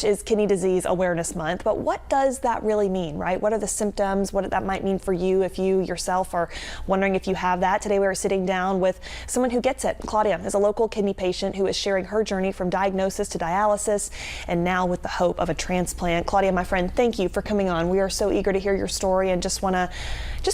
Is Kidney Disease Awareness Month, but what does that really mean, right? What are the symptoms? What that might mean for you if you yourself are wondering if you have that? Today we are sitting down with someone who gets it. Claudia is a local kidney patient who is sharing her journey from diagnosis to dialysis and now with the hope of a transplant. Claudia, my friend, thank you for coming on. We are so eager to hear your story and just want to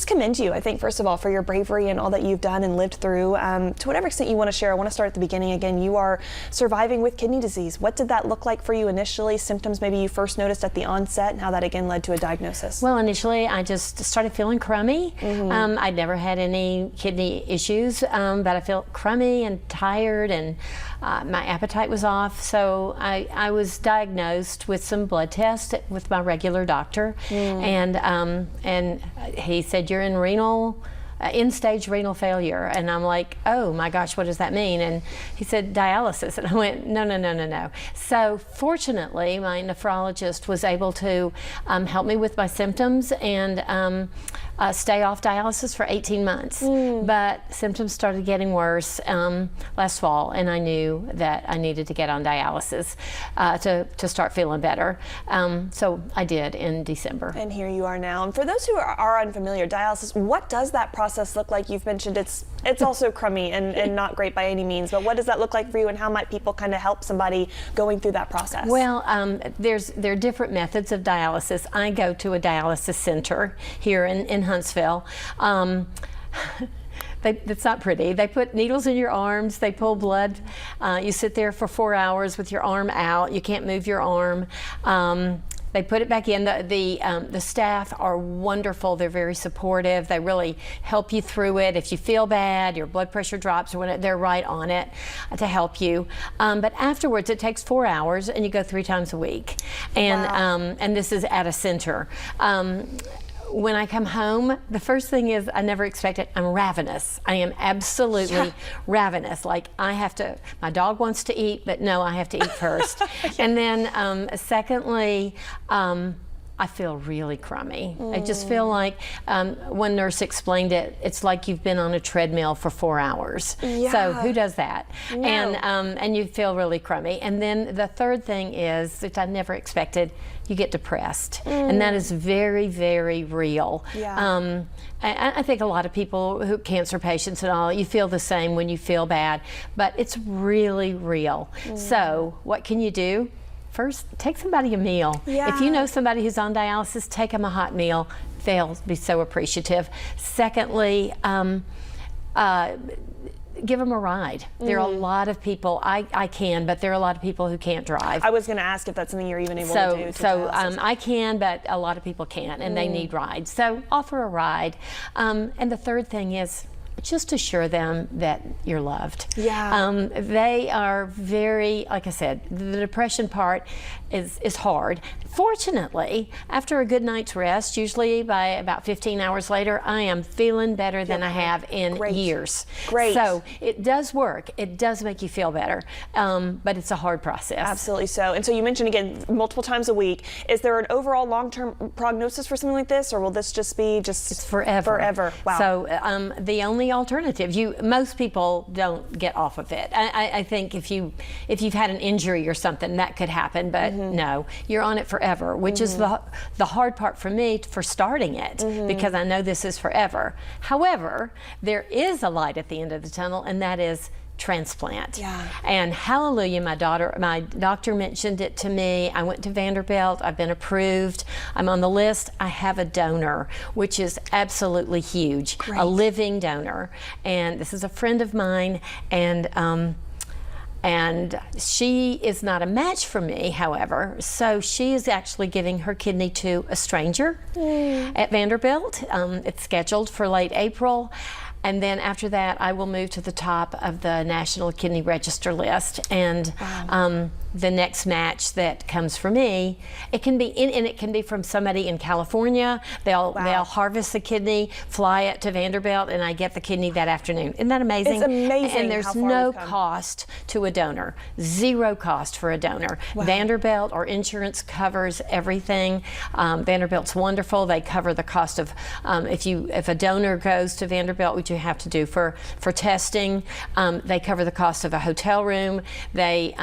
commend you, I think, first of all, for your bravery and all that you've done and lived through. To whatever extent you want to share, I want to start at the beginning again. You are surviving with kidney disease. What did that look like for you initially? Symptoms maybe you first noticed at the onset, and how that again led to a diagnosis? Well, initially I just started feeling crummy. I'd never had any kidney issues, but I felt crummy and tired, and my appetite was off. So I was diagnosed with some blood tests with my regular doctor, and he said, "You're in end-stage renal failure." And I'm like, oh my gosh, what does that mean? And he said, dialysis. And I went, no. So fortunately, my nephrologist was able to help me with my symptoms and stay off dialysis for 18 months. But symptoms started getting worse last fall, and I knew that I needed to get on dialysis to start feeling better. So I did in December. And here you are now. And for those who are unfamiliar, dialysis, what does that process look like? You've mentioned it's also crummy and not great by any means, but what does that look like for you, and how might people kind of help somebody going through that process? Well, there are different methods of dialysis. I go to a dialysis center here in Huntsville. It's not pretty. They put needles in your arms, they pull blood. You sit there for 4 hours with your arm out. You can't move your arm. They put it back in. The staff are wonderful. They're very supportive. They really help you through it. If you feel bad, your blood pressure drops, or when they're right on it to help you. But afterwards, it takes 4 hours, and you go 3 times a week. And wow. And this is at a center. When I come home, the first thing is I never expected. I'm ravenous. I am absolutely ravenous. Like my dog wants to eat, but no, I have to eat first. And then secondly, I feel really crummy. I just feel like, one nurse explained it, it's like you've been on a treadmill for 4 hours. Yeah. So who does that? No. And you feel really crummy. And then the third thing is, which I never expected, you get depressed. And that is very, very real. Yeah. I think a lot of people, cancer patients and all, you feel the same when you feel bad, but it's really real. So what can you do? First, take somebody a meal. Yeah. If you know somebody who's on dialysis, take them a hot meal. They'll be so appreciative. Secondly, give them a ride. There are a lot of people, I can, but there are a lot of people who can't drive. I was going to ask if that's something you're even able to do. So I can, but a lot of people can't, and they need rides. So offer a ride. And the third thing is, just assure them that you're loved. Yeah. They are very, like I said, the depression part is hard. Fortunately, after a good night's rest, usually by about 15 hours later, I am feeling better than I have in years. Great. So it does work. It does make you feel better, but it's a hard process. Absolutely so. And so you mentioned again multiple times a week. Is there an overall long-term prognosis for something like this, or will this just be It's forever. Forever. Wow. So the only alternative, most people don't get off of it. I think if you've had an injury or something, that could happen, but no, you're on it forever, which is the hard part for me for starting it, because I know this is forever. However, there is a light at the end of the tunnel, and that is transplant. Yeah. And hallelujah, my doctor mentioned it to me. I went to Vanderbilt. I've been approved. I'm on the list. I have a donor, which is absolutely huge. Great. A living donor. And this is a friend of mine, and she is not a match for me, however, so she is actually giving her kidney to a stranger at Vanderbilt. It's scheduled for late April. And then after that, I will move to the top of the National Kidney Register list. And the next match that comes for me, it can be from somebody in California. They'll harvest the kidney, fly it to Vanderbilt, and I get the kidney that afternoon. Isn't that amazing? It's amazing. And there's no cost to a donor. Zero cost for a donor. Wow. Vanderbilt or insurance covers everything. Vanderbilt's wonderful. They cover the cost of if a donor goes to Vanderbilt, which you have to do for testing. They cover the cost of a hotel room. They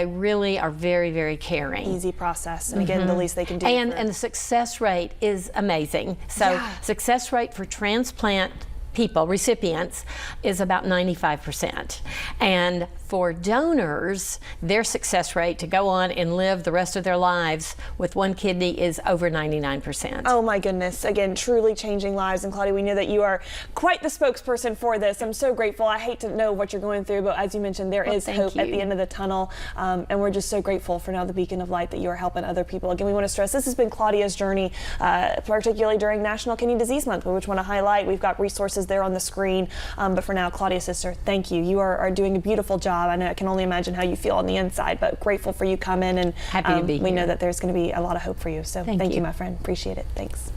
really are very, very caring. Easy process, and again, the least they can do. And the success rate is amazing. So Yeah. success rate for transplant people, recipients, is about 95%. And for donors, their success rate to go on and live the rest of their lives with one kidney is over 99%. Oh my goodness, again, truly changing lives. And Claudia, we know that you are quite the spokesperson for this. I'm so grateful. I hate to know what you're going through, but as you mentioned, there is thank hope at you. the end of the tunnel. And we're just so grateful for now the beacon of light that you are helping other people. Again, we want to stress this has been Claudia's journey, particularly during National Kidney Disease Month, which we want to highlight. We've got resources there on the screen. But for now, Claudia's sister, thank you. You are doing a beautiful job. I know I can only imagine how you feel on the inside, but grateful for you coming, and Happy to be we know here. that there's going to be a lot of hope for you. So thank you, you. my friend. Appreciate it. Thanks.